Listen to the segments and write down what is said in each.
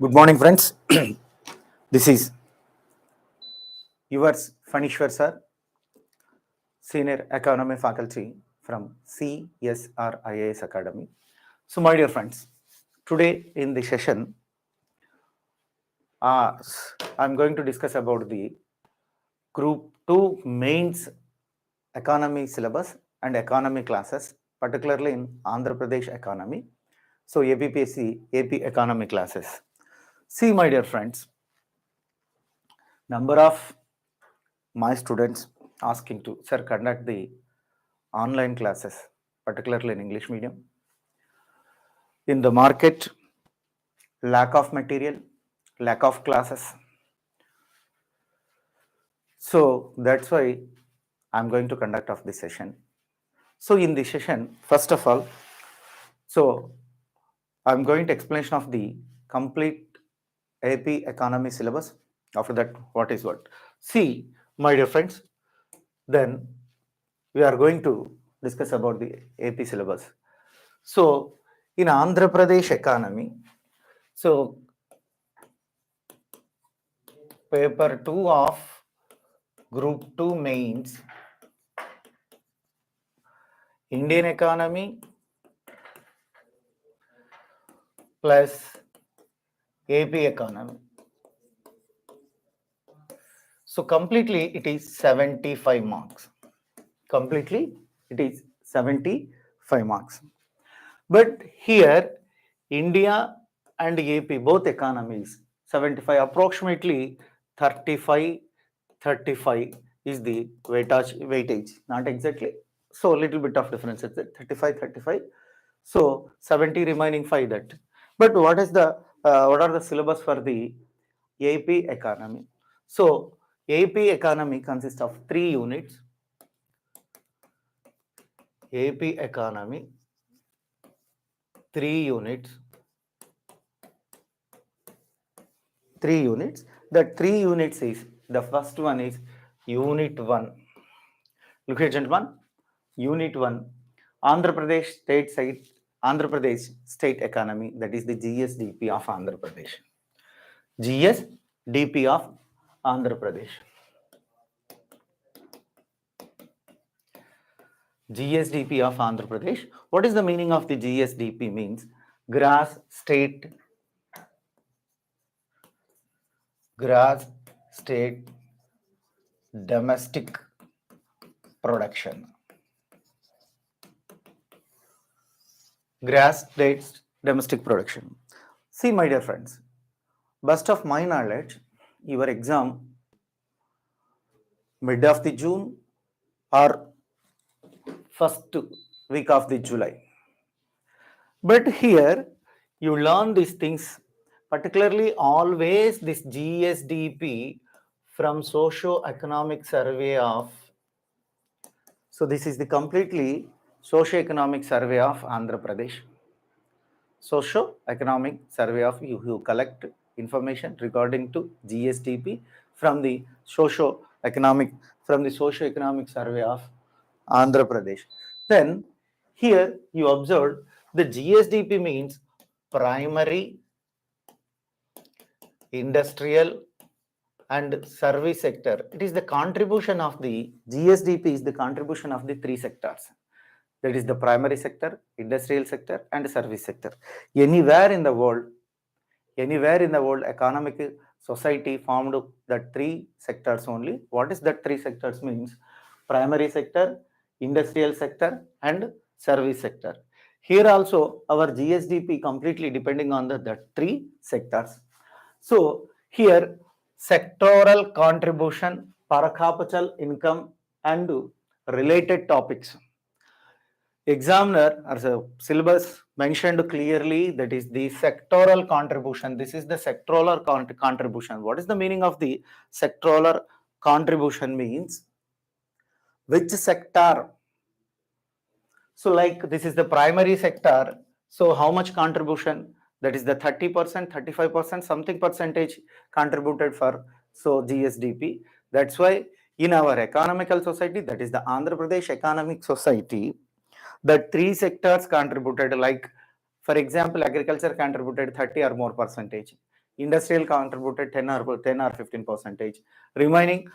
Good morning, friends. This is yours, Phaniswar sir, Senior Economy Faculty from CSRIAS Academy. So, my dear friends, today in the session, I'm going to discuss about the Group 2 Mains Economy Syllabus and Economy classes, particularly in Andhra Pradesh Economy. So, APPSC, AP Economy classes. See, my dear friends, number of my students asking to, sir, conduct the online classes, particularly in English medium. In the market, lack of material, lack of classes. So that's why I'm going to conduct of this session. So in this session, first of all, so I'm going to explanation of the complete AP economy syllabus. After that, what is what? See, my dear friends, then we are going to discuss about the AP syllabus. So in Andhra Pradesh economy, so paper 2 of group 2 mains, Indian economy plus AP economy. So completely it is 75 marks. Completely it is 75 marks. But here India and AP both economies 75, approximately 35 is the weightage, not exactly. So a little bit of difference is 35. So 70 remaining 5 that. But what is the what are the syllabus for the AP economy? So AP economy consists of 3 units. AP economy 3 units. 3 units. The 3 units is, the first one is unit 1. Look here, gentlemen. Unit 1, Andhra Pradesh state economy, that is the GSDP of Andhra Pradesh. GSDP of Andhra Pradesh. GSDP of Andhra Pradesh. What is the meaning of the GSDP? Means gross state domestic production. Gross state domestic production. See, my dear friends, best of my knowledge, your exam mid of the June or first week of the July. But here you learn these things, particularly always this GSDP from socio-economic survey of. So this is the completely socio-economic survey of Andhra Pradesh. Socio-economic survey of you collect information regarding to GSDP from the socio-economic survey of Andhra Pradesh. Then here you observe the GSDP means primary, industrial and service sector. It is the contribution of the GSDP is the contribution of the 3 sectors. That is the primary sector, industrial sector and service sector. Anywhere in the world, economic society formed that 3 sectors only. What is that 3 sectors means? Primary sector, industrial sector and service sector. Here also our GSDP completely depending on the 3 sectors. So here sectoral contribution, per capita income and related topics. Examiner as a syllabus mentioned clearly, that is the sectoral contribution. This is the sectoral contribution. What is the meaning of the sectoral contribution? Means which sector. So like this is the primary sector. So how much contribution? That is the 30%, 35%, something percentage contributed for so GSDP. That's why in our economical society, that is the Andhra Pradesh Economic Society, the 3 sectors contributed, like for example agriculture contributed 30 or more percentage, industrial contributed 10 or 15 percentage, remaining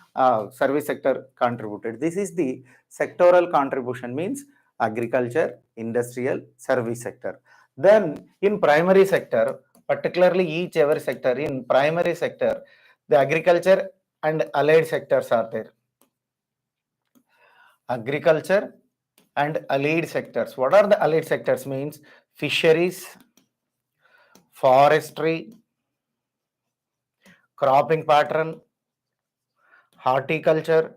service sector contributed. This is the sectoral contribution, means agriculture, industrial, service sector. Then in primary sector, particularly each every sector, in primary sector, the agriculture and allied sectors are there. Agriculture and allied sectors. What are the allied sectors? Means fisheries, forestry, cropping pattern, horticulture.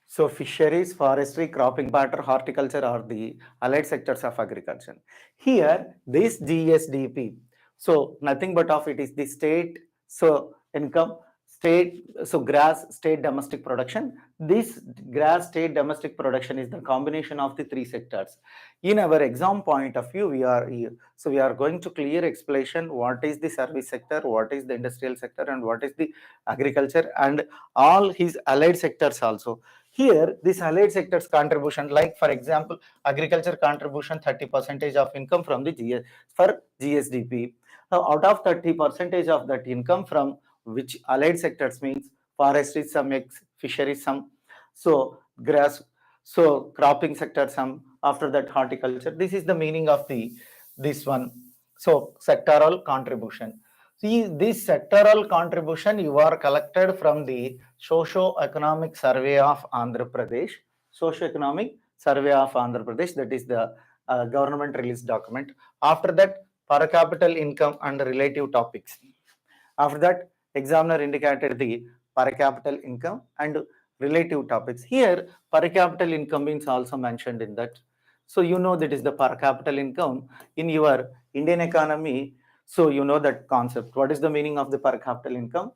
So fisheries, forestry, cropping pattern, horticulture are the allied sectors of agriculture. Here, this GSDP, so nothing but of it is the state, so income, state, so gross state domestic production. This gross state domestic production is the combination of the three sectors. In our exam point of view, we are going to clear explanation what is the service sector, what is the industrial sector, and what is the agriculture, and all his allied sectors also. Here, this allied sectors contribution, like for example, agriculture contribution 30% of income from the GSDP. Now, out of 30% of that income from which allied sectors means forestry some, fisheries some, so grass, so cropping sector some, after that horticulture. This is the meaning of this one. So sectoral contribution. See, this sectoral contribution you are collected from the socio-economic survey of Andhra Pradesh. Socio-economic survey of Andhra Pradesh, that is the government release document. After that, per capita income and relative topics. After that, examiner indicated the per capita income and relative topics. Here, per capita income means also mentioned in that. So you know that is the per capita income in your Indian economy. So you know that concept. What is the meaning of the per capita income?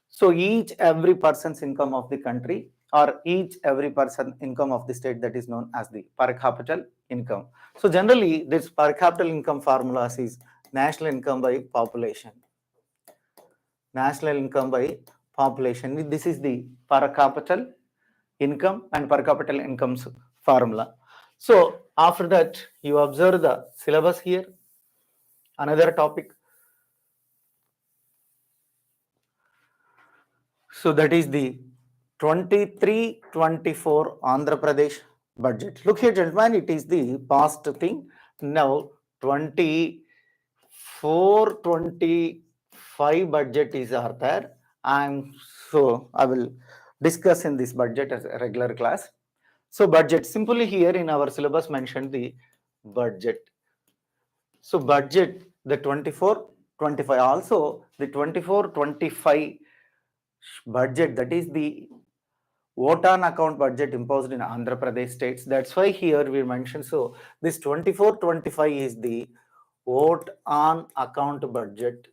So each every person's income of the country or each every person income of the state, that is known as the per capita income. So generally this per capita income formula is national income by population. National income by population. This is the per capita income and per capita incomes formula. So after that, you observe the syllabus here. Another topic. So that is the 23-24 Andhra Pradesh budget. Look here, gentlemen, it is the past thing. Now 24-25 budget is there. So I will discuss in this budget as a regular class. So budget, simply here in our syllabus mentioned the budget. So budget, the 24-25, also the 24-25 budget, that is the vote on account budget imposed in Andhra Pradesh states. That's why here we mentioned. So this 24-25 is the vote on account budget.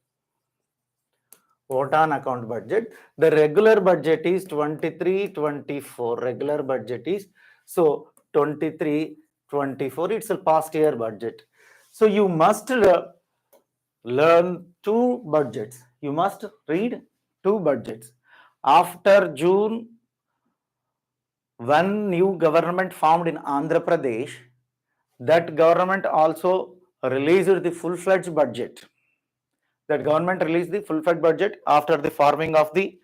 Vote on account budget. The regular budget is 23-24. Regular budget is so 23-24. It's a past year budget. So you must learn two budgets. You must read two budgets. After June, one new government formed in Andhra Pradesh, that government also released the full-fledged budget. That government released the full-fledged budget after the forming of the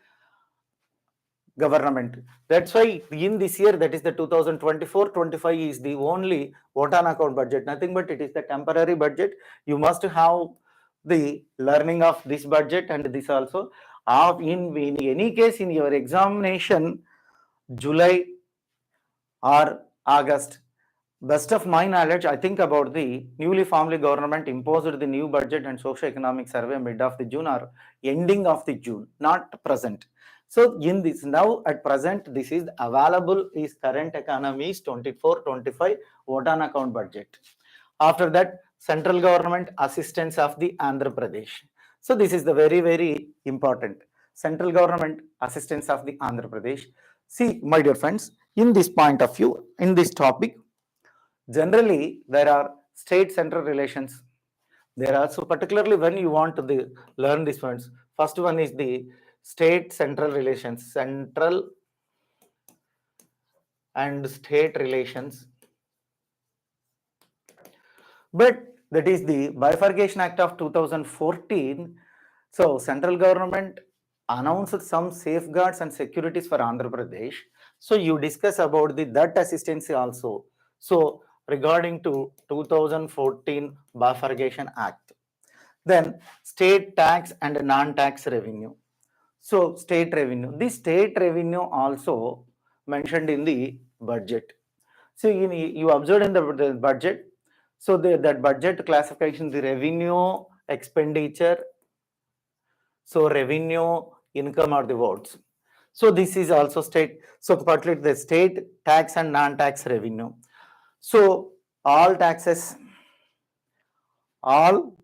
government. That's why in this year, that is the 2024-25 is the only vote on account budget. Nothing but it is the temporary budget. You must have the learning of this budget and this also. In any case, in your examination, July or August, best of my knowledge, I think about the newly formed government imposed the new budget and socio-economic survey mid of the June or ending of the June, not present. So in this now at present, this is available is current economy is 24-25 vote on account budget. After that, central government assistance of the Andhra Pradesh. So this is the very important. Central government assistance of the Andhra Pradesh. See, my dear friends, in this point of view, in this topic, generally there are state-central relations. There are, so particularly when you want to learn these ones, first one is the state-central relations, central and state relations. But that is the Bifurcation Act of 2014. So central government announced some safeguards and securities for Andhra Pradesh. So you discuss about the that assistance also. So regarding to 2014 Bifurcation Act. Then state tax and non-tax revenue. So state revenue. The state revenue also mentioned in the budget. So you observed in the budget. So that budget classification, the revenue, expenditure, so revenue, income are the words. So this is also state. So particularly the state tax and non-tax revenue. So all taxes, all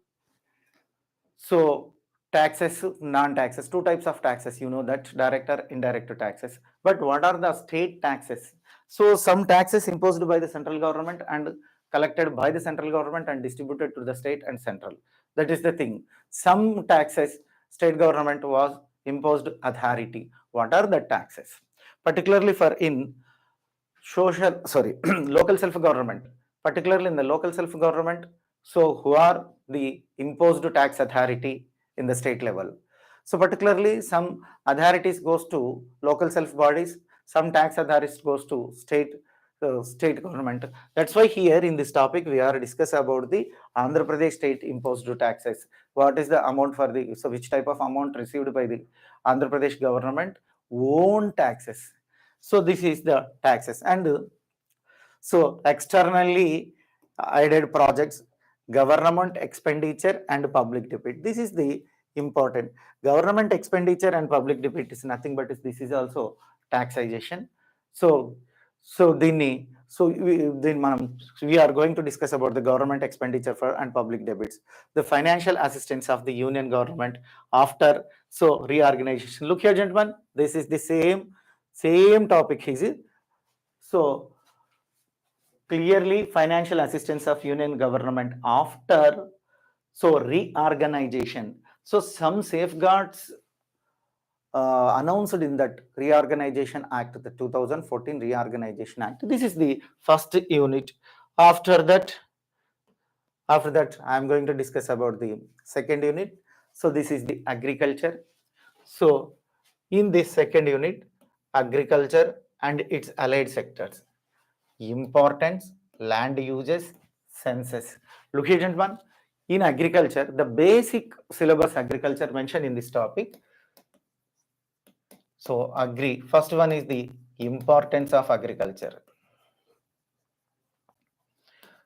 so taxes, non-taxes, two types of taxes, you know that, direct or indirect taxes. But what are the state taxes? So some taxes imposed by the central government and collected by the central government and distributed to the state and central. That is the thing. Some taxes state government was imposed authority. What are the taxes? Particularly for in local self-government, particularly in the local self-government, so who are the imposed tax authority in the state level. So particularly some authorities goes to local self bodies, some tax authorities goes to state government. That's why here in this topic we are discuss about the Andhra Pradesh state imposed taxes. What is the amount for the, so which type of amount received by the Andhra Pradesh government? Own taxes. So this is the taxes. And so externally aided projects, government expenditure and public debt. This is the important. Government expenditure and public debt is nothing but this is also taxation. So we are going to discuss about the government expenditure for and public debits, the financial assistance of the union government after so reorganization. Look here, gentlemen, this is the same topic. Is it? So clearly financial assistance of union government after so reorganization. So some safeguards announced in that reorganization act, the 2014 reorganization act. This is the first unit. After that I am going to discuss about the second unit. So this is the agriculture. So in this second unit, agriculture and its allied sectors, importance, land uses, census. Look here, gentlemen, in agriculture, the basic syllabus agriculture mentioned in this topic. So agree. First one is the importance of agriculture.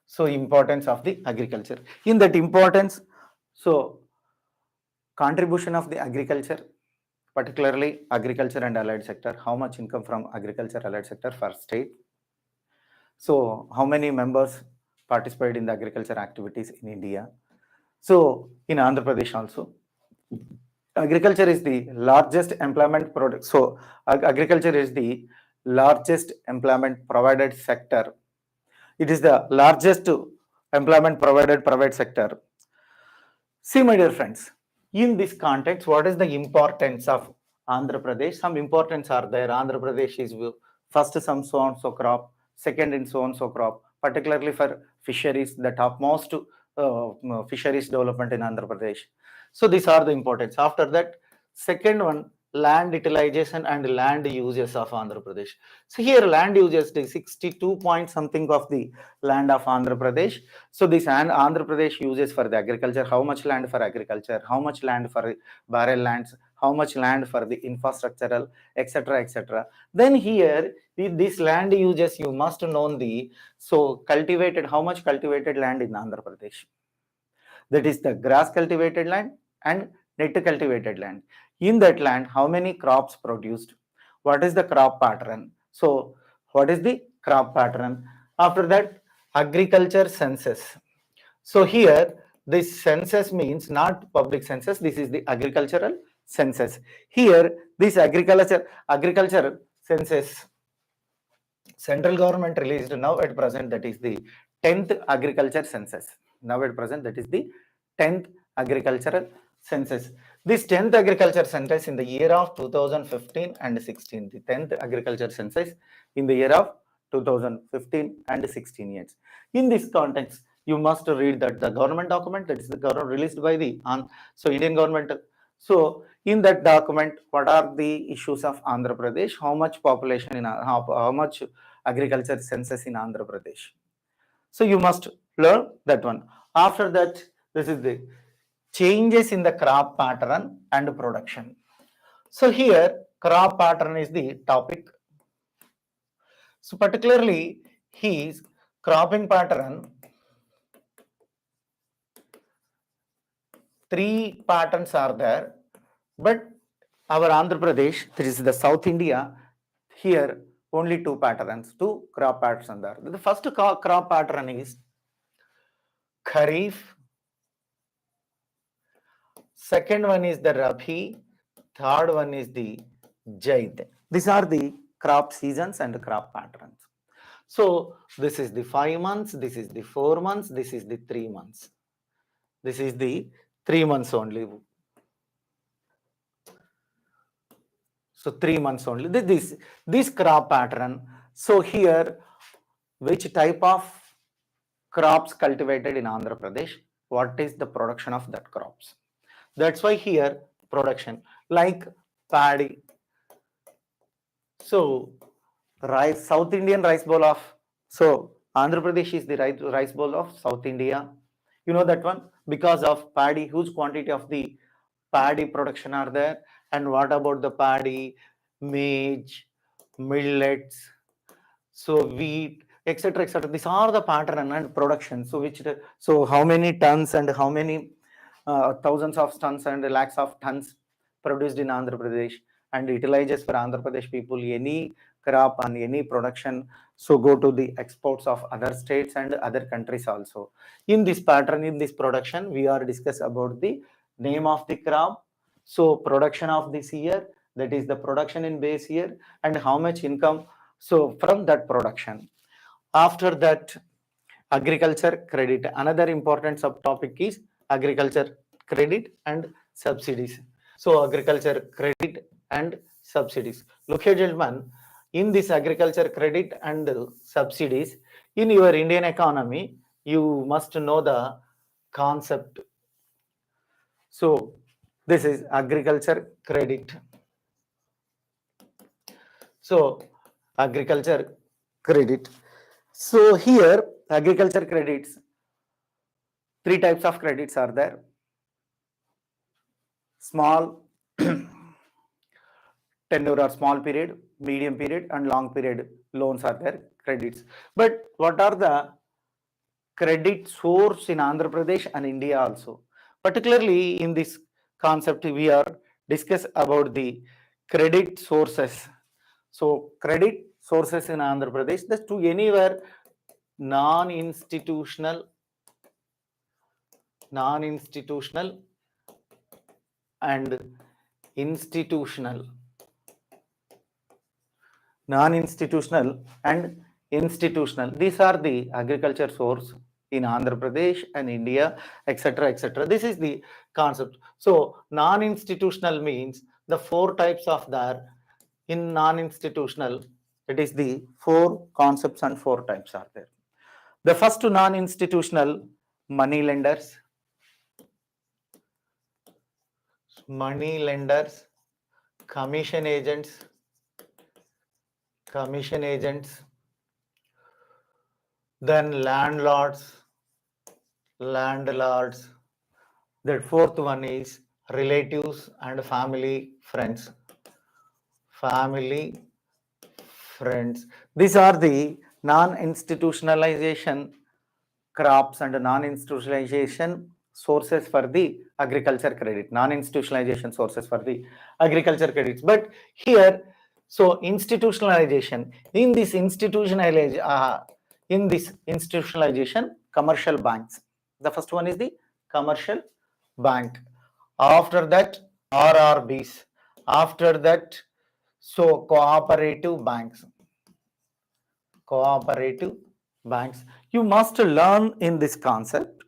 So importance of the agriculture. In that importance, so contribution of the agriculture, particularly agriculture and allied sector, how much income from agriculture allied sector for state. So how many members participate in the agriculture activities in India? So in Andhra Pradesh also, agriculture is the largest employment product. So agriculture is the largest employment provided sector. It is the largest employment provided private sector. See, my dear friends, in this context, what is the importance of Andhra Pradesh? Some importance are there. Andhra Pradesh is first some so and so crop, second in so and so crop, particularly for fisheries, the topmost fisheries development in Andhra Pradesh. So these are the importance. After that, second one, land utilization and land uses of Andhra Pradesh. So here land uses the 62 point something of the land of Andhra Pradesh. So this Andhra Pradesh uses for the agriculture, how much land for agriculture, how much land for barrel lands, how much land for the infrastructural, etc., etc. Then here this land uses, you must know the so cultivated, how much cultivated land in Andhra Pradesh. That is the grass cultivated land and net cultivated land. In that land, how many crops produced? What is the crop pattern? So what is the crop pattern? After that, agriculture census. So here this census means not public census, this is the agricultural census. Here this agriculture census central government released now at present, that is the 10th agriculture census. Now at present, that is the 10th agricultural census. This 10th agriculture census in the year of 2015 and 16, the 10th agriculture census in the year of 2015 and 16 years. In this context, You must read that the government document, that is the government released by the Indian government. So in that document, what are the issues of Andhra Pradesh? How much population in how much agriculture census in Andhra Pradesh? So you must learn that one. After that, this is the changes in the crop pattern and production. So here crop pattern is the topic. So particularly his cropping pattern, three patterns are there, but our Andhra Pradesh, that is the South India, here only two patterns, two crop patterns are there. The first crop pattern is Kharif, second one is the Rabi, third one is the Jaid. These are the crop seasons and crop patterns. So this is the 5 months, this is the 4 months, this is the 3 months. This is the 3 months only. So 3 months only. This crop pattern. So here, which type of crops cultivated in Andhra Pradesh? What is the production of that crops? That's why here production like paddy. So rice, South Indian rice bowl of, so Andhra Pradesh is the rice bowl of South India. You know that one, because of paddy, huge quantity of the paddy production are there. And what about the paddy, maize, millets, so wheat, etc., etc. These are the pattern and production. So so how many tons and how many thousands of tons and lakhs of tons produced in Andhra Pradesh, and utilizes for Andhra Pradesh people any crop and any production, so go to the exports of other states and other countries also. In this pattern, in this production, we are discuss about the name of the crop, so production of this year, that is the production in base year, and how much income so from that production. After that, agriculture credit. Another important subtopic is agriculture credit and subsidies. So agriculture credit and subsidies. Look here, gentlemen, in this agriculture credit and subsidies, in your Indian economy, you must know the concept. So this is agriculture credit. So agriculture credit. So here agriculture credits, three types of credits are there. Small tenure or small period, medium period and long period loans are there, credits. But what are the credit source in Andhra Pradesh and India also? Particularly in this concept, we are discuss about the credit sources. So credit sources in Andhra Pradesh, that's to anywhere non-institutional and institutional, non-institutional and institutional. These are the agriculture source in Andhra Pradesh and India, etc., etc. This is the concept. So non-institutional means the four types of there. In non-institutional, it is the four concepts and four types are there. The first non-institutional, money lenders, commission agents, then landlords. That fourth one is relatives and family friends. These are the non-institutionalization crops and non-institutionalization sources for the agriculture credit. Non-institutionalization sources for the agriculture credits. But here, so institutionalization, in this institutionalization, commercial banks. The first one is the commercial bank. After that, RRBs. After that, so cooperative banks. You must learn in this concept.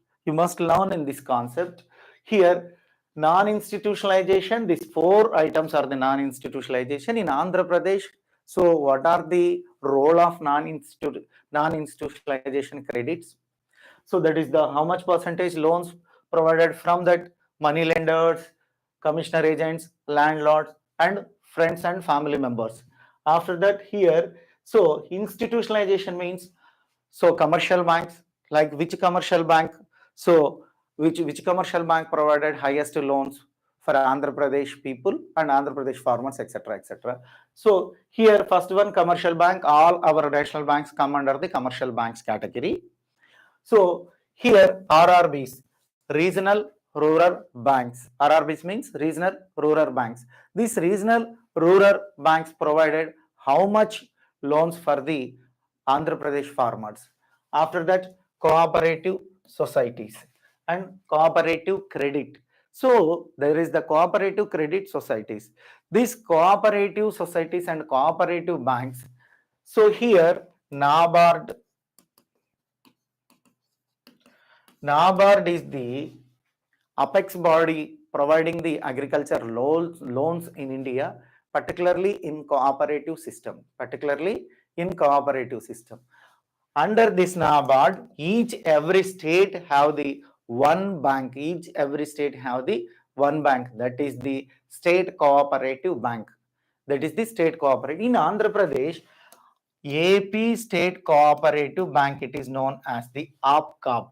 Here, non-institutionalization, these four items are the non-institutionalization in Andhra Pradesh. So what are the role of non-institutionalization credits? So that is the how much percentage loans provided from that money lenders, commissioner agents, landlords, and friends and family members. After that, here, so institutionalization means, so commercial banks, like which commercial bank, so which commercial bank provided highest loans for Andhra Pradesh people and Andhra Pradesh farmers, etc., etc. So here, first one, commercial bank, all our national banks come under the commercial banks category. So here RRBs, regional rural banks. RRBs means regional rural banks. These regional rural banks provided how much loans for the Andhra Pradesh farmers. After that, cooperative societies and cooperative credit. So there is the cooperative credit societies. These cooperative societies and cooperative banks. So here NABARD is the apex body providing the agriculture loans in India, particularly in cooperative system. Under this NABARD, every state have the one bank. That is the state cooperative bank. In Andhra Pradesh, AP State Cooperative Bank, it is known as the APCOP.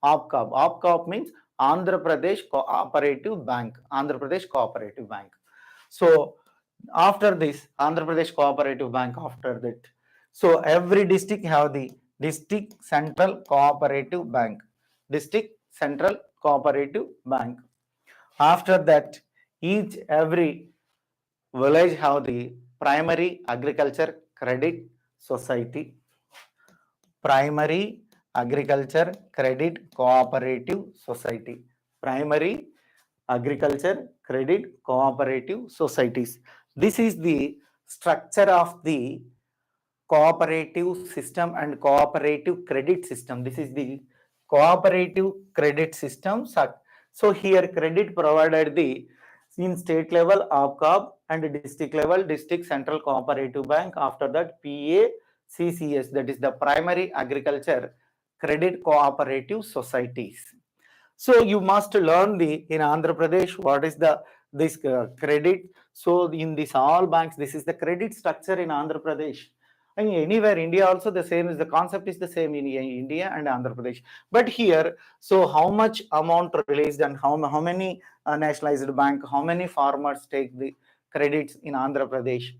APCOP means Andhra Pradesh Cooperative Bank. So after this, Andhra Pradesh Cooperative Bank, after that, so every district have the District Central Cooperative Bank. After that, every village have the Primary Agriculture Credit Society, Primary Agriculture Credit Cooperative Society, Primary Agriculture Credit Cooperative Societies. This is the structure of the cooperative system and cooperative credit system. This is the cooperative credit system. So here credit provided the in state level APCOP and district level District Central Cooperative Bank. After that PACCS, that is the Primary Agriculture Credit Cooperative Societies. So you must learn in Andhra Pradesh what is this credit. So in this all banks, this is the credit structure in Andhra Pradesh. And anywhere India also the same is the concept is the same in India and Andhra Pradesh. But here, so how much amount released and how many nationalized bank, how many farmers take the credits in Andhra Pradesh.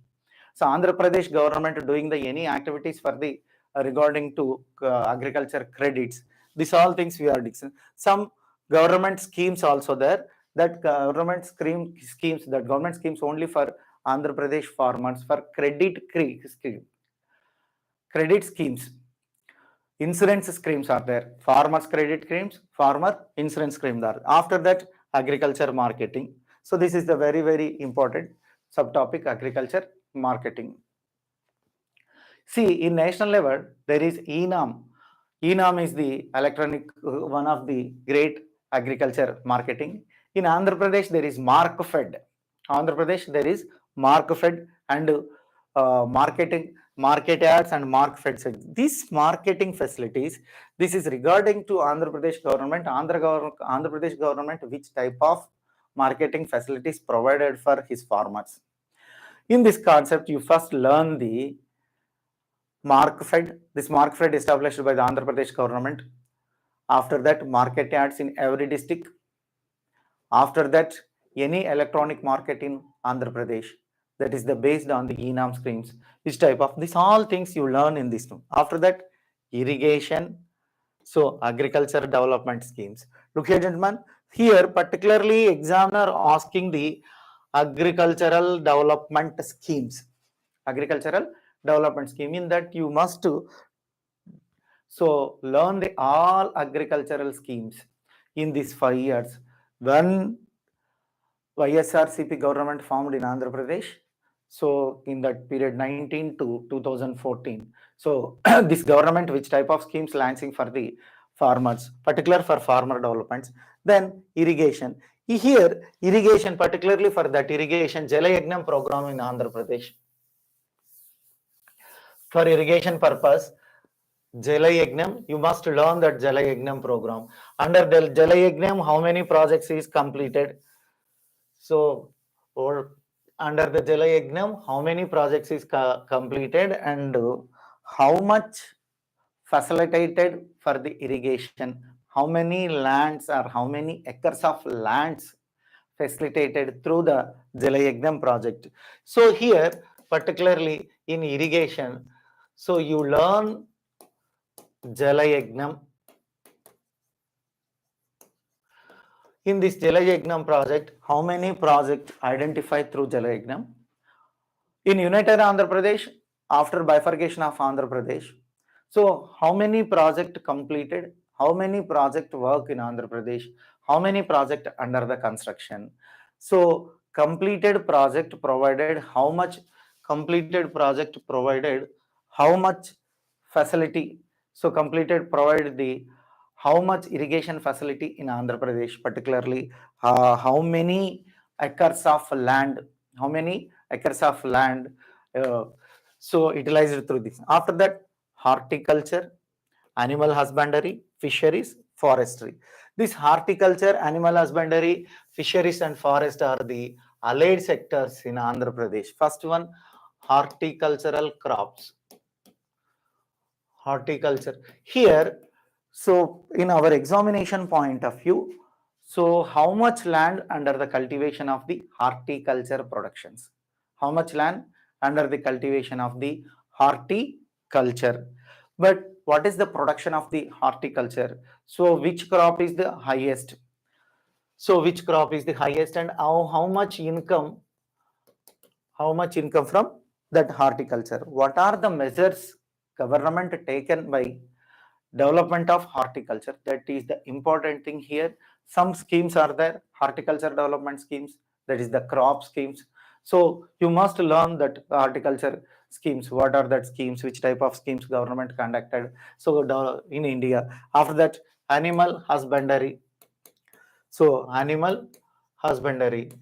So Andhra Pradesh government doing the any activities for the regarding to agriculture credits. These all things we are discussing. Some government schemes also there. That government schemes only for Andhra Pradesh farmers for credit schemes. Insurance schemes are there. Farmers credit schemes, farmer insurance schemes are. After that, agriculture marketing. So this is the very, very important subtopic, agriculture marketing. See, in national level, there is ENAM. ENAM is the electronic, one of the great agriculture marketing. In Andhra Pradesh, there is MarkFed. And market ads and MarkFed. These marketing facilities, this is regarding to Andhra Pradesh government. Andhra Pradesh government, which type of marketing facilities provided for his farmers. In this concept, you first learn the MarkFed. This MarkFed established by the Andhra Pradesh government. After that, market ads in every district. After that, any electronic market in Andhra Pradesh. That is the based on the ENAM schemes. This type of this all things you learn in this. After that, irrigation. So agriculture development schemes. Look here, gentlemen. Here, particularly examiner asking the agricultural development schemes. Agricultural development scheme, in that you must so learn the all agricultural schemes in these 5 years. When YSRCP government formed in Andhra Pradesh, so in that period 19 to 2014. So this government, which type of schemes launching for the farmers, particular for farmer developments. Then irrigation. Here irrigation, particularly for that irrigation Jala Yagnam program in Andhra Pradesh. For irrigation purpose, Jalayagnam, you must learn that Jalayagnam program. Under the Jalayagnam, how many projects is completed? So, or under the Jalayagnam, how many projects is completed and how much facilitated for the irrigation? How many lands or how many acres of lands facilitated through the Jalayagnam project? So here, particularly in irrigation, so you learn Jalayagnam. In this Jalayagnam project, how many projects identified through Jalayagnam? In United Andhra Pradesh, after bifurcation of Andhra Pradesh, so how many project completed? How many project work in Andhra Pradesh? How many project under the construction? So completed project provided how much? Completed project provided how much facility? So completed provided the how much irrigation facility in Andhra Pradesh, particularly how many acres of land? How many acres of land so utilized through this? After that, horticulture, animal husbandry, fisheries, forestry. This horticulture, animal husbandry, fisheries and forest are the allied sectors in Andhra Pradesh. First one, horticultural crops. Horticulture. Here, so in our examination point of view, so how much land under the cultivation of the horticulture productions? How much land under the cultivation of the horticulture? But what is the production of the horticulture? So which crop is the highest? So which crop is the highest and how much income? How much income from that horticulture? What are the measures government taken by development of horticulture? That is the important thing here. Some schemes are there, horticulture development schemes, that is the crop schemes. So you must learn that horticulture schemes, what are that schemes, which type of schemes government conducted. So in India, after that, animal husbandry. So animal husbandry.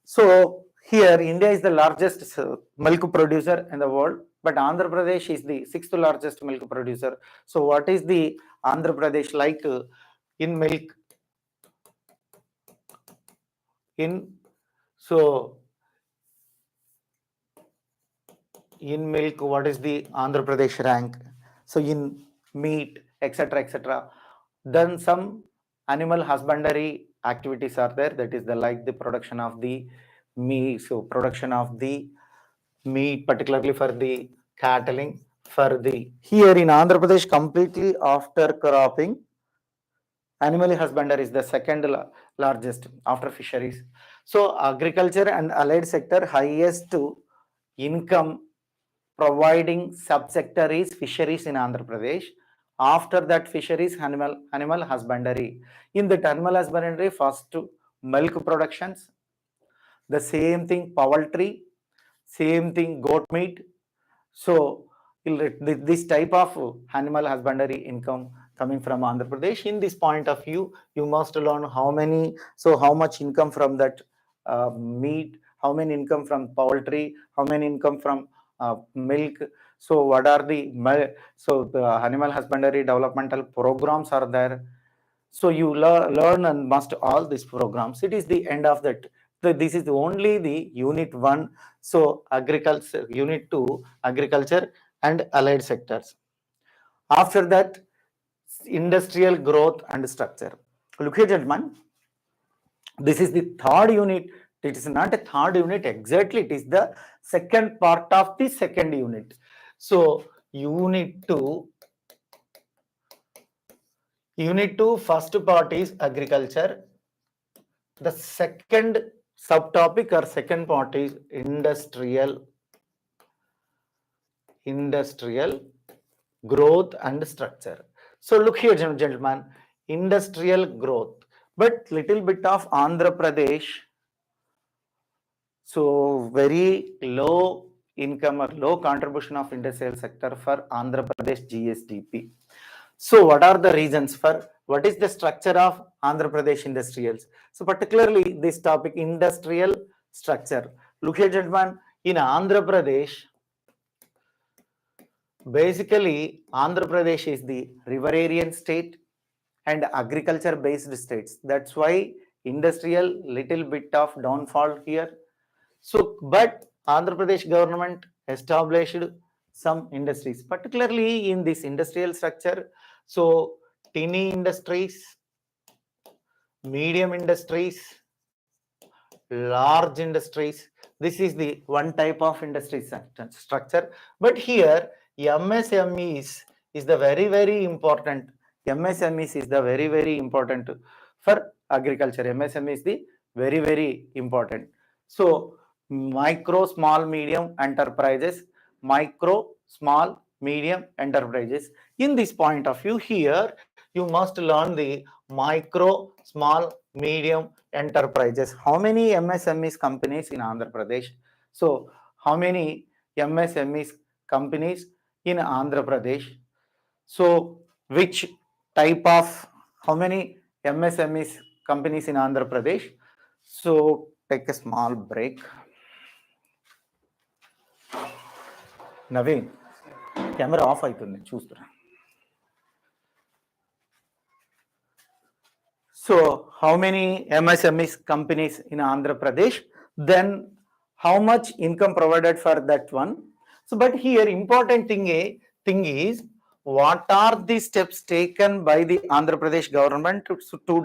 So here India is the largest milk producer in the world, but Andhra Pradesh is the sixth largest milk producer. So what is the Andhra Pradesh like in milk? So in milk, what is the Andhra Pradesh rank? So in meat, etc., etc. Then some animal husbandry activities are there. That is the like the production of the meat. So production of the meat, particularly for the cattling, for the here in Andhra Pradesh, completely after cropping, animal husbandry is the second largest after fisheries. So agriculture and allied sector highest income providing subsector is fisheries in Andhra Pradesh. After that, fisheries, animal husbandry. In the animal husbandry, first milk productions, the same thing poultry, same thing goat meat. So this type of animal husbandry income coming from Andhra Pradesh. In this point of view, you must learn how many, so how much income from that meat, how many income from poultry, how many income from milk. So what are the animal husbandry developmental programs are there. So you learn and must all these programs. It is the end of that. This is only the unit 1. So agriculture, unit 2, agriculture and allied sectors. After that, industrial growth and structure. Look here, gentlemen. This is the third unit. It is not a third unit exactly. It is the second part of the second unit. So unit 2, first part is agriculture. The second subtopic or second part is industrial growth and structure. So look here, gentlemen, industrial growth, but little bit of Andhra Pradesh. So very low income or low contribution of industrial sector for Andhra Pradesh GSDP. So what are the reasons for what is the structure of Andhra Pradesh industrials? So particularly this topic, industrial structure. Look here, gentlemen, in Andhra Pradesh, basically Andhra Pradesh is the riverarian state and agriculture based states. That's why industrial little bit of downfall here. So, but Andhra Pradesh government established some industries, particularly in this industrial structure. So, tiny industries, medium industries, large industries. This is the one type of industry structure. But here, MSMEs is the very important. MSMEs is the very important for agriculture. MSME is the very important. So, micro, small, medium enterprises, micro, small, medium enterprises. In this point of view, here you must learn the micro, small, medium enterprises. How many MSMEs companies in Andhra Pradesh? So, how many MSMEs companies in Andhra Pradesh? So, which type of, how many MSMEs companies in Andhra Pradesh? So, take a small break. Naveen, camera off అవుతుంది చూస్తున్నా. So, how many MSMEs companies in Andhra Pradesh? Then, how much income provided for that one? So, but here important thing is what are the steps taken by the Andhra Pradesh government to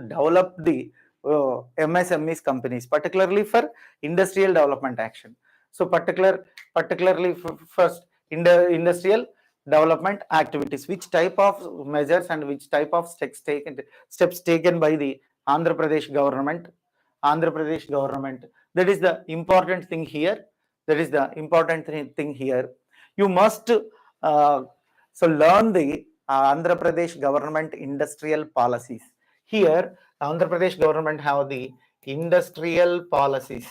develop the MSMEs companies, particularly for industrial development action. So, particularly first industrial development activities, which type of measures and which type of steps taken by the Andhra Pradesh government. That is the important thing here. You must so learn the Andhra Pradesh government industrial policies. Here, Andhra Pradesh government have the industrial policies.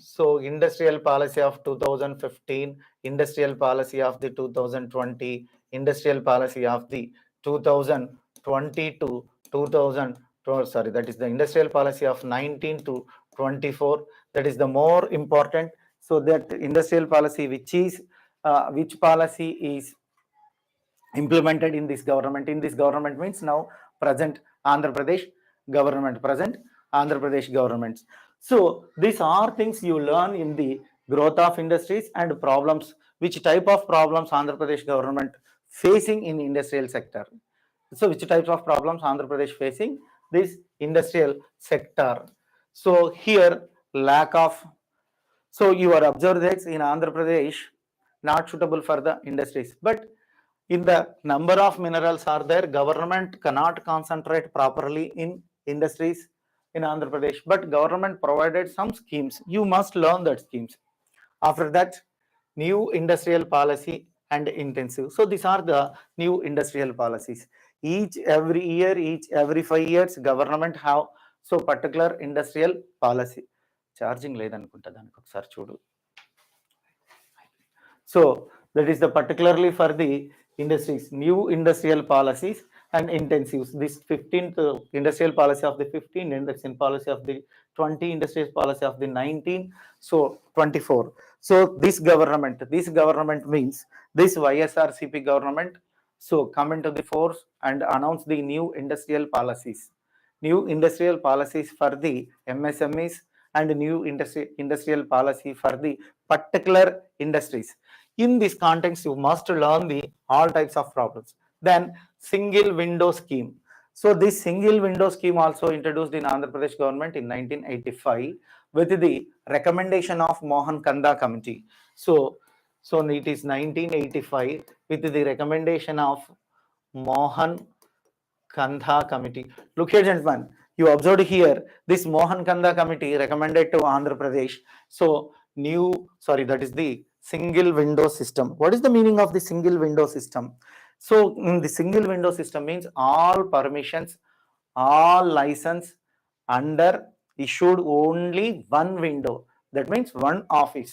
So, industrial policy of 2015, industrial policy of the 2020, industrial policy of the 2020 to 2000. Sorry, that is the industrial policy of 19 to 24. That is the more important. So, that industrial policy, which policy is implemented in this government. In this government means now present Andhra Pradesh government. So these are things you learn in the growth of industries and problems, which type of problems Andhra Pradesh government facing in industrial sector. So which types of problems Andhra Pradesh facing this industrial sector. So here lack of, so you are observed that in Andhra Pradesh not suitable for the industries, but in the number of minerals are there, government cannot concentrate properly in industries in Andhra Pradesh, but government provided some schemes. You must learn that schemes. After that, new industrial policy and intensive. So these are the new industrial policies. Each every year, each every 5 years, government have so particular industrial policy. Charging లేదనుకుంటా దానికి ఒకసారి చూడు. So that is the particularly for the industries, new industrial policies and intensives. This 15th industrial policy of the 15, industrial policy of the 20, industrial policy of the 19, so 24. So this government means this YSRCP government so come into the force and announce the new industrial policies. New industrial policies for the MSMEs and new industrial policy for the particular industries. In this context, you must learn the all types of problems. Then single window scheme. So this single window scheme also introduced in Andhra Pradesh government in 1985 with the recommendation of Mohan Kanda committee. So it is 1985 with the recommendation of Mohan Kanda committee. Look here, gentlemen, you observed here this Mohan Kanda committee recommended to Andhra Pradesh. So that is the single window system. What is the meaning of the single window system? So in the single window system means all permissions, all license under issued only one window. That means one office.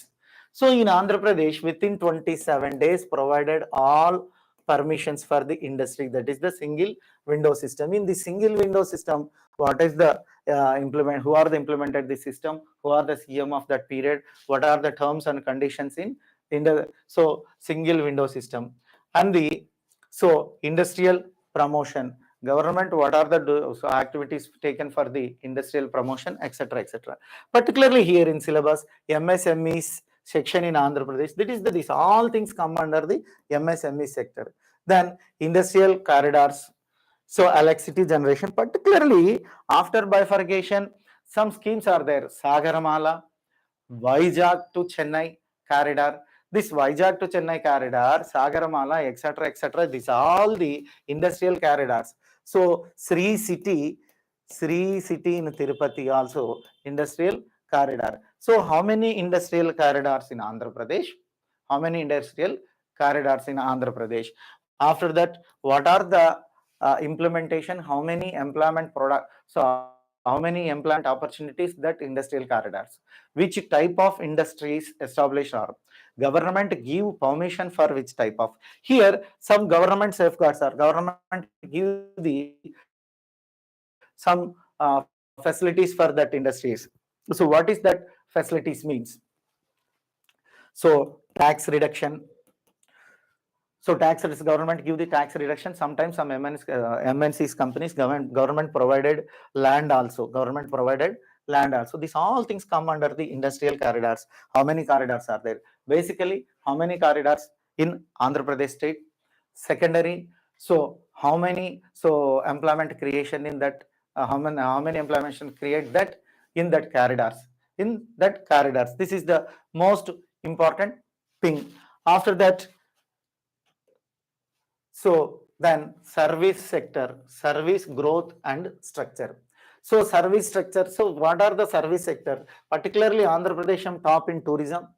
So in Andhra Pradesh, within 27 days provided all permissions for the industry. That is the single window system. In the single window system, what is the who are the implemented the system, who are the CM of that period, what are the terms and conditions in the so single window system. And the industrial promotion, government, what are the activities taken for the industrial promotion, etc., etc. Particularly here in syllabus, MSMEs section in Andhra Pradesh, that is these all things come under the MSME sector. Then industrial corridors, so electricity generation, particularly after bifurcation, some schemes are there. Sagaramala, Vizag to Chennai corridor. This Vizag to Chennai corridor, Sagaramala, etc., etc. These are all the industrial corridors. So Sri City in Tirupati also industrial corridor. So how many industrial corridors in Andhra Pradesh? How many industrial corridors in Andhra Pradesh? After that, what are the implementation? How many employment product? So how many employment opportunities that industrial corridors? Which type of industries established are? Government give permission for which type of? Here some government safeguards are. Government give the some facilities for that industries. So what is that facilities means? So tax reduction. So government give the tax reduction. Sometimes some MNCs companies, government provided land also. Government provided land also. These all things come under the industrial corridors. How many corridors are there? Basically, how many corridors in Andhra Pradesh state? Secondary. So how many employment creation in that? How many employment create that in that corridors? In that corridors. This is the most important thing. After that, so then service sector, service growth and structure. So service structure. So what are the service sector? Particularly Andhra Pradesh top in tourism.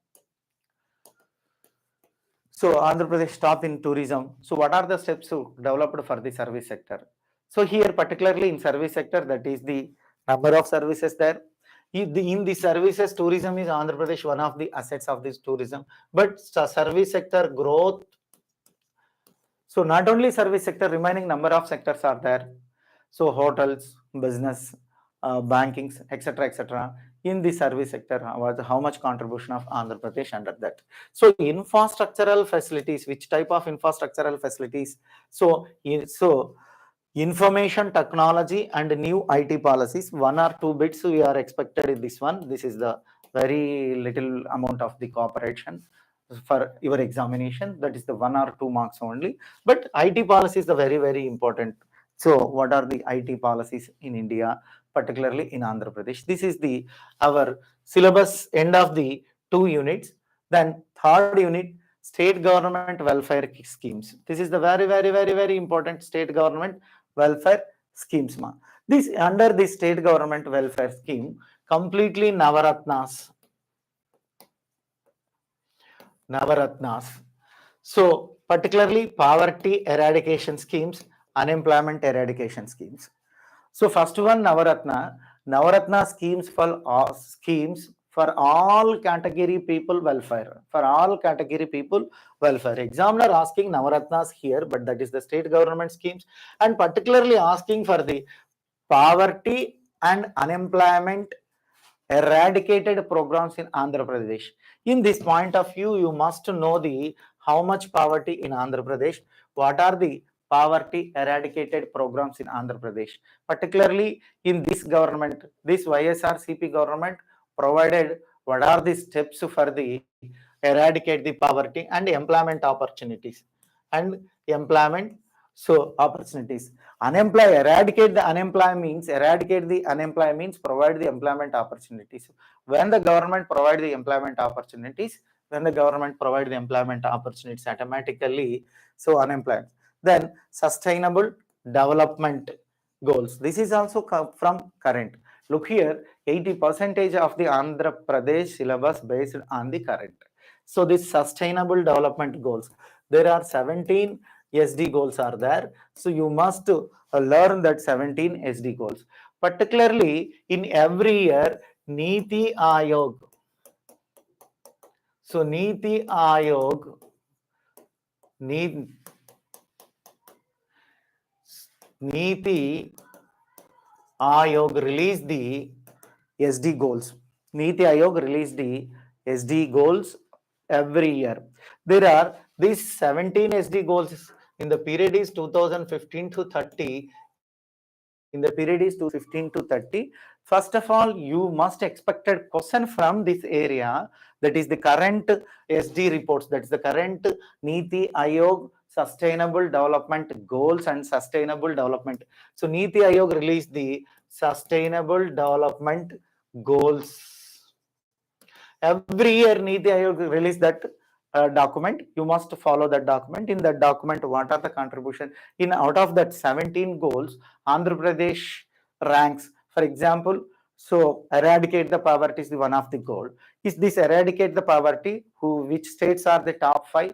So Andhra Pradesh top in tourism. So what are the steps developed for the service sector? So here particularly in service sector, that is the number of services there. In the services, tourism is Andhra Pradesh one of the assets of this tourism. But service sector growth. So not only service sector, remaining number of sectors are there. So hotels, business, bankings, etc., etc. In the service sector, how much contribution of Andhra Pradesh under that? So infrastructural facilities, which type of infrastructural facilities? So information technology and new IT policies, 1 or 2 bits we are expected in this one. This is the very little amount of the cooperation for your examination. That is the 1 or 2 marks only. But IT policy is the very, very important. So what are the IT policies in India, particularly in Andhra Pradesh? This is the our syllabus end of the 2 units. Then third unit, state government welfare schemes. This is the very, very, very, very important state government welfare schemes. This under the state government welfare scheme, completely Navaratnas. So particularly poverty eradication schemes, unemployment eradication schemes. So first one, Navaratna schemes for all category people welfare. For all category people welfare. Examiner asking Navaratnas here, but that is the state government schemes, and particularly asking for the poverty and unemployment eradicated programs in Andhra Pradesh. In this point of view, you must know the how much poverty in Andhra Pradesh, what are the poverty eradicated programs in Andhra Pradesh. Particularly in this government, this YSRCP government provided what are the steps for the eradicate the poverty and employment opportunities and employment opportunities. Eradicate the unemployment means provide the employment opportunities. When the government provide the employment opportunities, automatically unemployment. Then sustainable development goals. This is also from current. Look here, 80% of the Andhra Pradesh syllabus based on the current. So this sustainable development goals, there are 17 SD goals are there. So you must learn that 17 SD goals. Particularly in every year, Niti Ayog. So Niti Ayog, Niti Ayog released the SD goals. Niti Ayog released the SD goals every year. There are these 17 SD goals in the period is 2015 to 30. In the period is 2015 to 30. First of all, you must expected question from this area, that is the current SD reports, that is the current Niti Ayog sustainable development goals and sustainable development. So Niti Ayog released the sustainable development goals. Every year Niti Ayog release that document. You must follow that document. In that document, what are the contribution? In out of that 17 goals, Andhra Pradesh ranks. For example, so eradicate the poverty is the one of the goal. Is this eradicate the poverty? Which states are the top 5?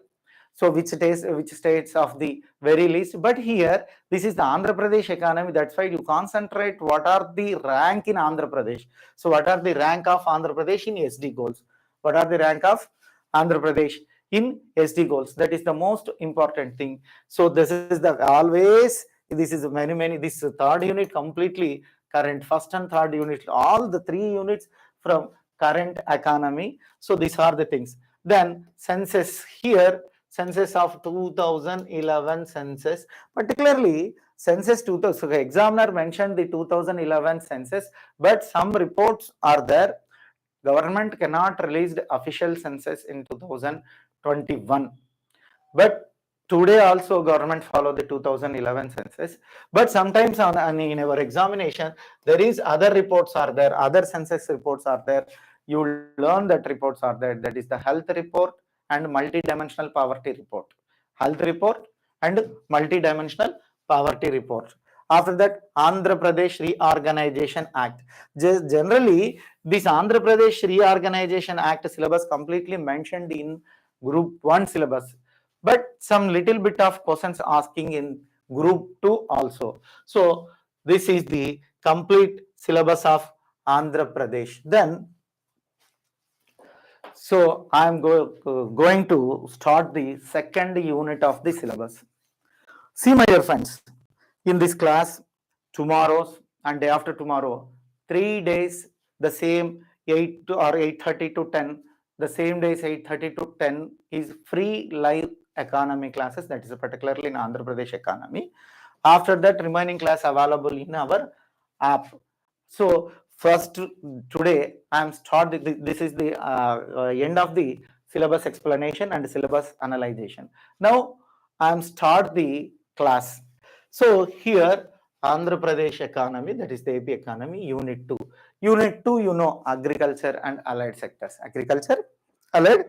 So which states of the very least? But here this is the Andhra Pradesh economy. That's why you concentrate what are the rank in Andhra Pradesh. So what are the rank of Andhra Pradesh in SD goals? What are the rank of Andhra Pradesh in SD goals? That is the most important thing. So this is the always, this is many, this third unit completely current, first and third unit, all the 3 units from current economy. So these are the things. Then census here, census of 2011 census, particularly census 2000. So examiner mentioned the 2011 census, but some reports are there. Government cannot release the official census in 2021. But today also government follow the 2011 census. But sometimes in our examination, there is other reports are there, other census reports are there. You learn that reports are there. That is the health report and multi-dimensional poverty report. Health report and multi-dimensional poverty report. After that, Andhra Pradesh Reorganization Act. Generally, this Andhra Pradesh Reorganization Act syllabus completely mentioned in Group 1 syllabus, but some little bit of questions asking in Group 2 also. So this is the complete syllabus of Andhra Pradesh. Then, so I am going to start the second unit of the syllabus. See, my dear friends, in this class, tomorrow's and day after tomorrow, 3 days, the same 8 to, or 8:30 to 10, the same days 8:30 to 10 is free live economy classes, that is particularly in Andhra Pradesh economy. After that, remaining class available in our app. So first today I am starting. This is the end of the syllabus explanation and syllabus analyzation. Now I am start the class. So here Andhra Pradesh economy, that is the AP economy, unit 2. Unit 2, you know, agriculture and allied sectors. Agriculture, allied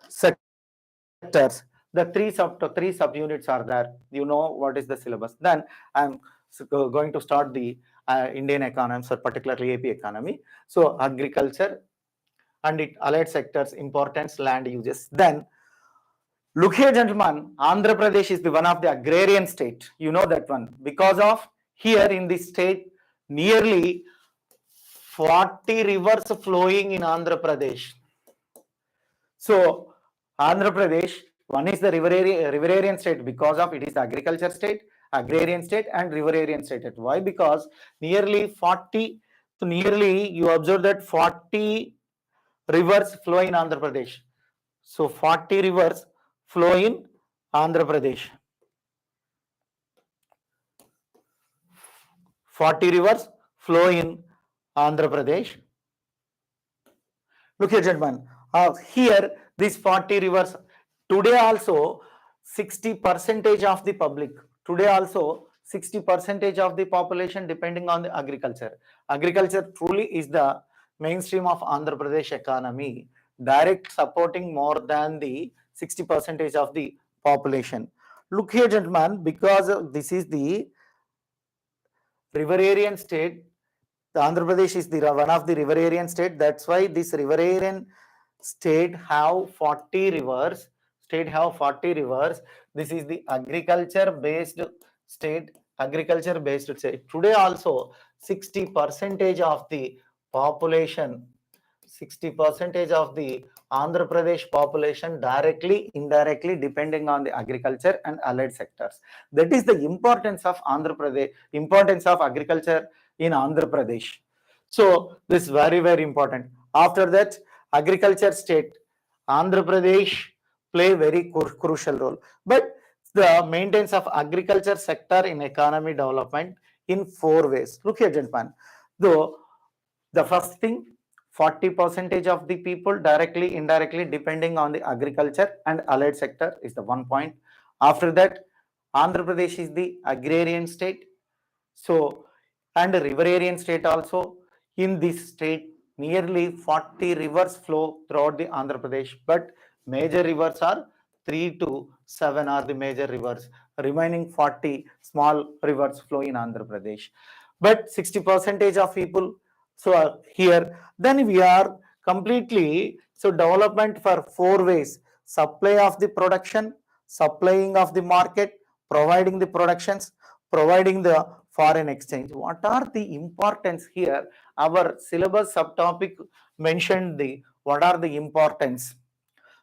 sectors. The three subunits are there. You know what is the syllabus. Then I'm going to start the Indian economy, so particularly AP economy. So agriculture and it allied sectors, importance, land uses. Then look here, gentlemen, Andhra Pradesh is the one of the agrarian state. You know that one. Because of here in this state, nearly 40 rivers flowing in Andhra Pradesh. So Andhra Pradesh, one is the riverarian state because of it is the agriculture state, agrarian state and riverarian state. Why? Because nearly 40, so nearly you observe that 40 rivers flow in Andhra Pradesh. So 40 rivers flow in Andhra Pradesh. 40 rivers flow in Andhra Pradesh. Look here, gentlemen. Here, these 40 rivers, today also 60% of the public, today also 60% of the population depending on the agriculture. Agriculture truly is the mainstream of Andhra Pradesh economy, direct supporting more than the 60% of the population. Look here, gentlemen, because this is the riverarian state. The Andhra Pradesh is the one of the riverarian state. That's why this riverarian state have 40 rivers. State have 40 rivers. This is the agriculture based state. Agriculture based state. Today also 60% of the population, 60% of the Andhra Pradesh population directly, indirectly depending on the agriculture and allied sectors. That is the importance of Andhra Pradesh, importance of agriculture in Andhra Pradesh. So this is very, very important. After that, agriculture state. Andhra Pradesh play very crucial role. But the maintenance of agriculture sector in economy development in 4 ways. Look here, gentlemen. Though the first thing, 40% of the people directly, indirectly depending on the agriculture and allied sector is the one point. After that, Andhra Pradesh is the agrarian state. So, and riverine state also. In this state, nearly 40 rivers flow throughout the Andhra Pradesh, but major rivers are 3 to 7 are the major rivers. Remaining 40 small rivers flow in Andhra Pradesh. But 60% of people so here, then we are completely so development for 4 ways: supply of the production, supplying of the market, providing the productions, providing the foreign exchange. What are the importance here? Our syllabus subtopic mentioned the what are the importance.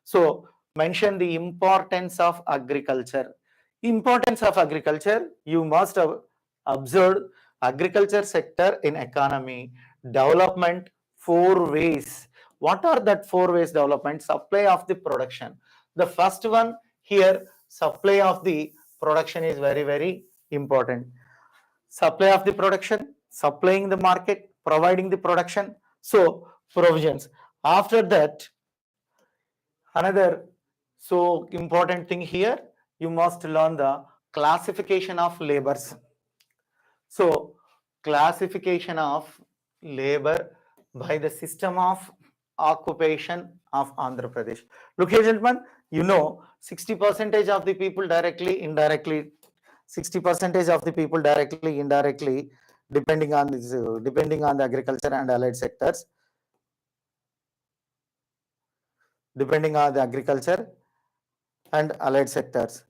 So mention the importance of agriculture. Importance of agriculture, you must have observed agriculture sector in economy development 4 ways. What are that 4 ways development? Supply of the production. The first one here, supply of the production is very, very important. Supply of the production, supplying the market, providing the production. So provisions. After that, another so important thing here, you must learn the classification of labors. So classification of labor by the system of occupation of Andhra Pradesh. Look here, gentlemen, you know 60% of the people directly, indirectly, 60% of the people directly, indirectly, depending on this, depending on the agriculture and allied sectors, depending on the agriculture and allied sectors.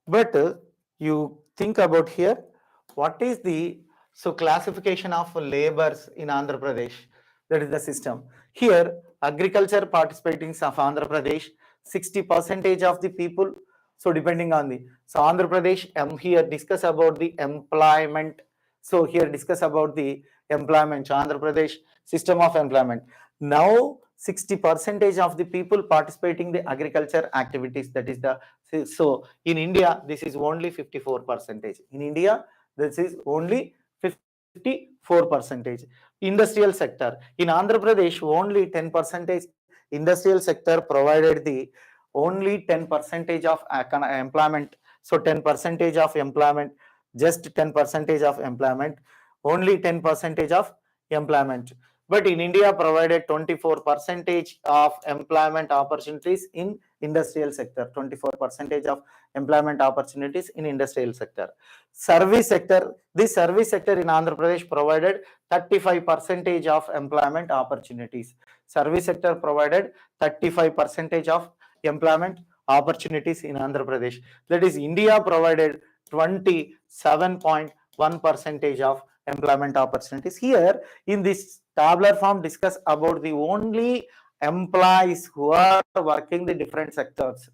But you think about here, what is the so classification of labors in Andhra Pradesh? That is the system. Here, agriculture participating of Andhra Pradesh, 60% of the people. So depending on the so Andhra Pradesh, here discuss about the employment. So here discuss about the employment. So Andhra Pradesh system of employment. Now 60% of the people participating the agriculture activities. That is the so in India, this is only 54%. In India, this is only 54%. Industrial sector. In Andhra Pradesh, only 10%. Industrial sector provided the only 10% of employment. So 10% of employment, just 10% of employment, only 10% of employment. But in India, provided 24% of employment opportunities in industrial sector, 24% of employment opportunities in industrial sector. Service sector, this service sector in Andhra Pradesh provided 35% of employment opportunities. Service sector provided 35% of employment opportunities in Andhra Pradesh. That is, India provided 27.1% of employment opportunities. Here in this tabular form discuss about the only employees who are working the different sectors,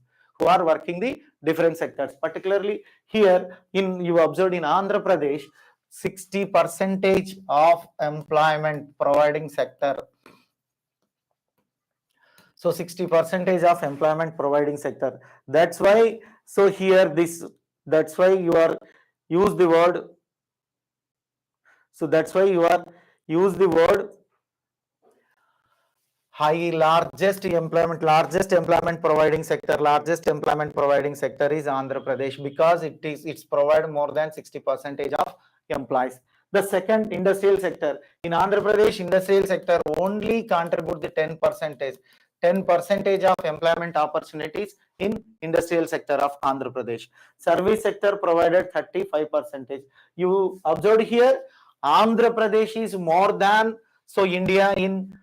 particularly here in you observed in Andhra Pradesh, 60% of employment providing sector. So 60% of employment providing sector. That's why so here this that's why you are use the word. So that's why you are use the word largest employment providing sector is Andhra Pradesh, because it's provide more than 60% of employees. The second, industrial sector. In Andhra Pradesh, industrial sector only contribute the 10% of employment opportunities in industrial sector of Andhra Pradesh. Service sector provided 35%. You observed here, Andhra Pradesh is more than so India in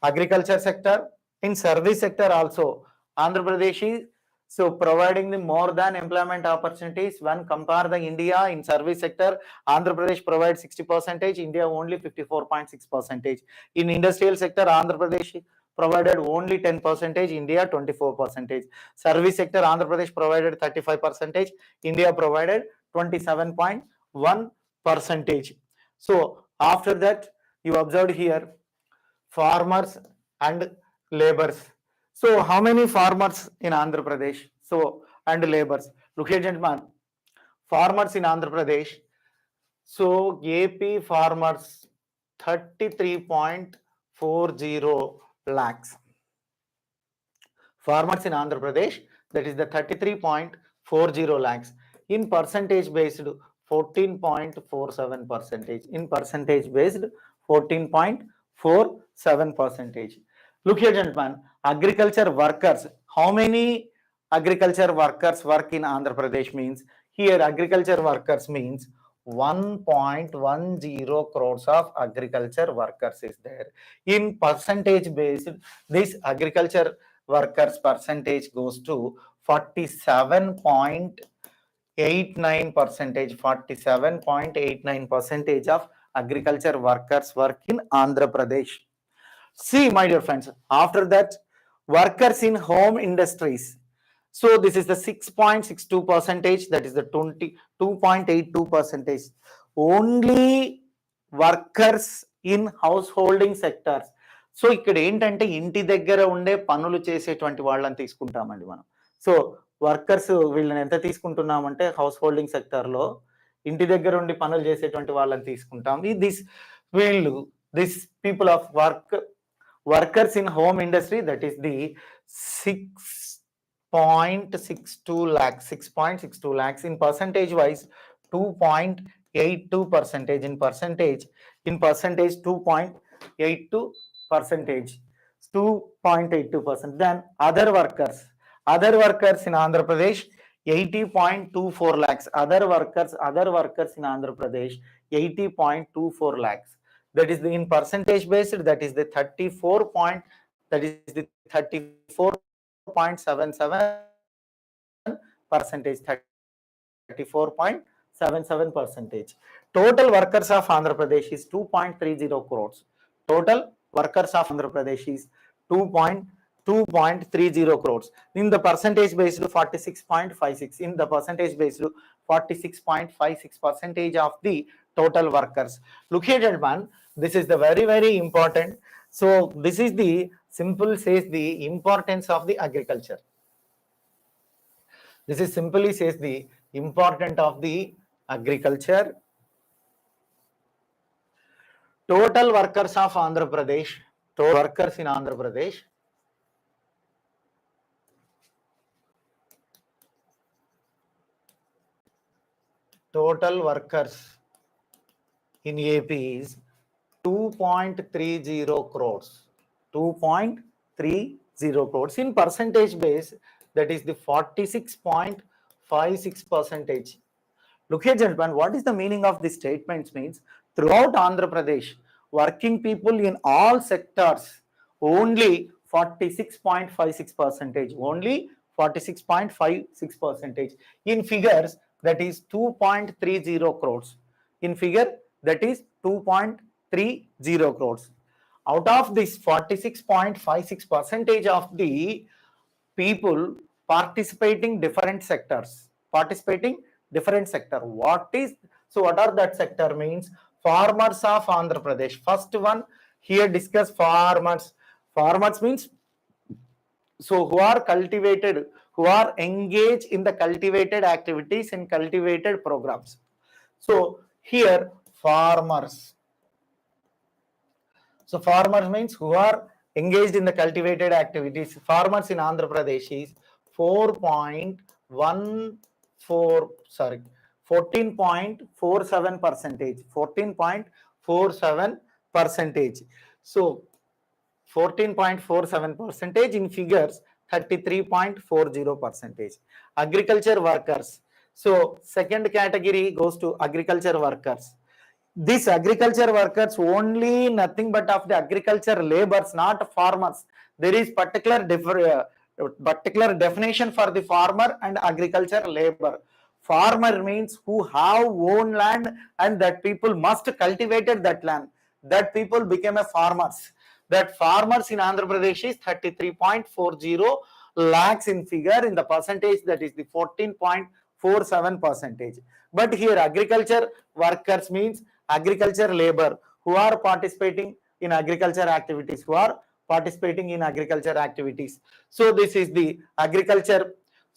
agriculture sector, in service sector also. Andhra Pradesh is so providing the more than employment opportunities when compare the India in service sector. Andhra Pradesh provides 60%, India only 54.6%. In industrial sector, Andhra Pradesh provided only 10%, India 24%. Service sector, Andhra Pradesh provided 35%, India provided 27.1%. So after that, you observed here, farmers and laborers. So how many farmers in Andhra Pradesh? So and laborers. Look here, gentlemen. Farmers in Andhra Pradesh. So AP farmers 33.40 lakhs. Farmers in Andhra Pradesh, that is the 33.40 lakhs. In percentage based 14.47 percentage. In percentage based 14.47 percentage. Look here, gentlemen. Agriculture workers. How many agriculture workers work in Andhra Pradesh means? Here agriculture workers means 1.10 crores of agriculture workers is there. In percentage based, this agriculture workers percentage goes to 47.89 percentage. 47.89 percentage of agriculture workers work in Andhra Pradesh. See, my dear friends, after that, workers in home industries. So this is the 6.62 percentage, that is the 22.82 percentage. Only workers in householding sectors. So ఇక్కడ ఏంటంటే ఇంటి దగ్గర ఉండే పనులు చేసేటువంటి వాళ్ళని తీసుకుంటామండి మనం. సో వర్కర్స్ వీళ్ళని ఎంత తీసుకుంటున్నామంటే హౌస్ హోల్డింగ్ సెక్టార్లో ఇంటి దగ్గర ఉండి పనులు చేసేటువంటి వాళ్ళని తీసుకుంటాం. వీళ్ళు this people of workers in home industry, that is the 6.62 lakhs. 6.62 lakhs in percentage wise 2.82 percentage. In percentage 2.82 percentage. 2.82%. Then other workers in Andhra Pradesh 80.24 lakhs. Other workers in Andhra Pradesh 80.24 lakhs. That is the in percentage based, that is the 34.77 percentage. 34.77 percentage. Total workers of Andhra Pradesh is 2.30 crores. Total workers of Andhra Pradesh is 2.30 crores. In the percentage based 46.56. In the percentage based 46.56 percentage of the total workers. Look here, gentlemen. This is the very, very important. So this is the simple says the importance of the agriculture. This is simply says the importance of the agriculture. Total workers of Andhra Pradesh. Total workers in Andhra Pradesh. Total workers in AP is 2.30 crores. 2.30 crores. In percentage base, that is the 46.56 percentage. Look here, gentlemen, what is the meaning of this statement? Means throughout Andhra Pradesh, working people in all sectors, only 46.56 percentage. Only 46.56 percentage. In figures, that is 2.30 crores. In figure, that is 2.30 crores. Out of this 46.56 percentage of the people participating different sectors. What are that sector means? Farmers of Andhra Pradesh. First one here discuss farmers. Farmers means so who are cultivated, who are engaged in the cultivated activities and cultivated programs. So here farmers. So farmers means who are engaged in the cultivated activities. Farmers in Andhra Pradesh is 14.47 percentage. 14.47 percentage. So 14.47 percentage. In figures 33.40 percentage. Agriculture workers. So second category goes to agriculture workers. These agriculture workers only nothing but of the agriculture laborers, not farmers. There is particular definition for the farmer and agriculture labor. Farmer means who have own land and that people must cultivated that land. That people became a farmers. That farmers in Andhra Pradesh is 33.40 lakhs in figure. In the percentage, that is the 14.47 percentage. But here agriculture workers means agriculture labor who are participating in agriculture activities, who are participating in agriculture activities. So this is the agriculture.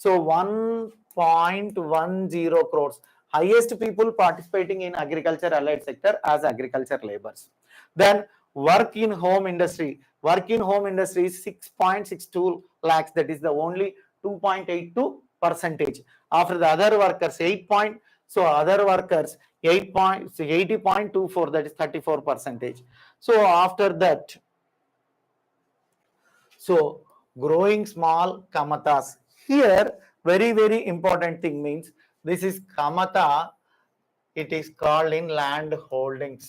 So 1.10 crores, highest people participating in agriculture allied sector as agriculture laborers. Then work in home industry. Work in home industry is 6.62 lakhs. That is the only 2.82%. After the other workers 8. So other workers 80.24, that is 34%. So after that, so growing small kamatas. Here, very important thing means this is kamata. It is called in land holdings.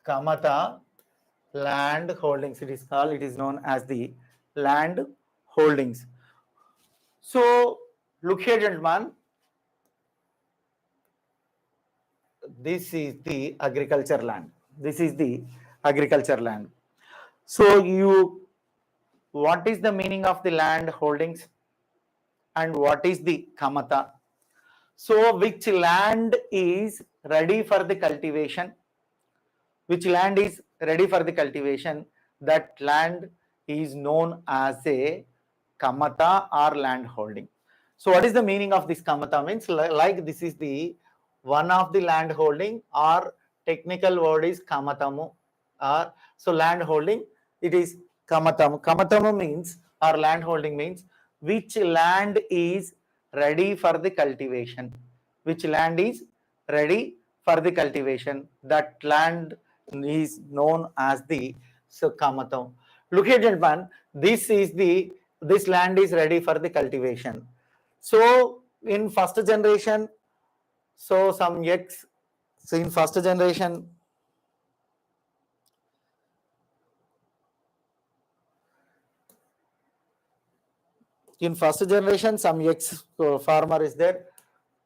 Kamata land holdings. It is called. It is known as the land holdings. So look here, gentlemen. This is the agriculture land. This is the agriculture land. So what is the meaning of the land holdings and what is the kamata? So which land is ready for the cultivation? Which land is ready for the cultivation? That land is known as a kamata or land holding. So what is the meaning of this kamata? Means like this is the one of the land holding, or technical word is kamatamu, or so land holding, it is kamatamu. Kamatamu means, or land holding means, which land is ready for the cultivation. Which land is ready for the cultivation, that land is known as the kamatam. Look at gentlemen, this land is ready for the cultivation. So in first generation, so some X, so in first generation, some X farmer is there,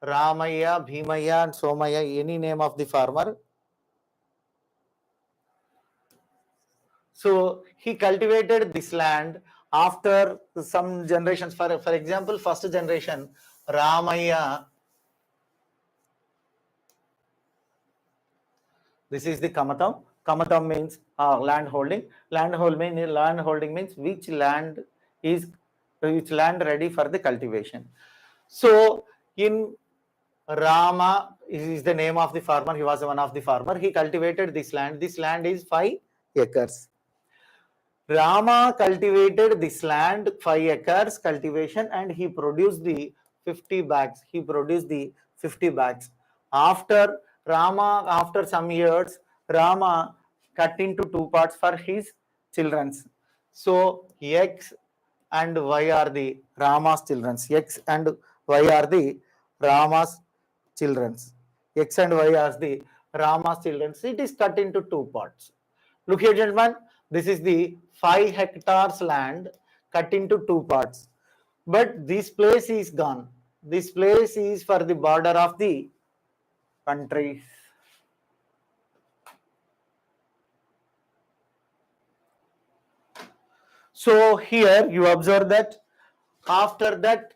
Ramaya, Bhimaya and Somaya, any name of the farmer. So he cultivated this land after some generations. For example, first generation, Ramaya. This is the kamatam. Kamatam means land holding. Land holding means which land ready for the cultivation. So in Rama is the name of the farmer. He was one of the farmer. He cultivated this land. This land is 5 acres. Rama cultivated this land, 5 acres cultivation, and he produced the 50 bags. He produced the 50 bags. After some years, Rama cut into 2 parts for his children. So X and Y are the Rama's children. X and Y are the Rama's children. X and Y are the Rama's children. It is cut into 2 parts. Look here, gentlemen. This is the 5 hectares land cut into 2 parts. But this place is gone. This place is for the border of the countries. So here you observe that after that,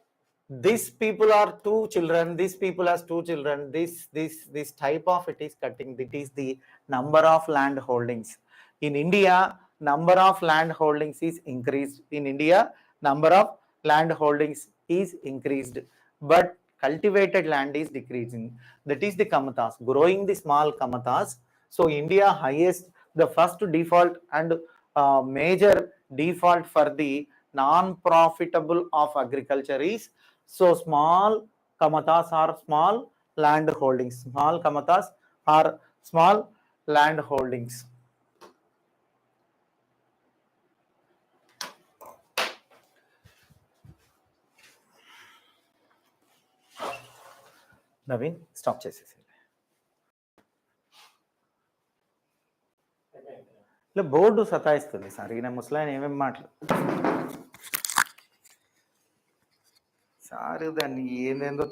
these people are 2 children, these people has 2 children, this type of it is cutting. It is the number of land holdings. In India, number of land holdings is increased. In India, number of land holdings is increased, but cultivated land is decreasing. That is the kamatas, growing the small kamatas. So India highest, the first default and major default for the non-profitable of agriculture is, so small kamatas are small land holdings. Small kamatas are small land holdings. Naveen, stop చేసేసి. ఇలా board సతాయిస్తుంది sir, ఈయన ముసలాయన ఏమేమి మాటలు sir, దాన్ని ఏందేందో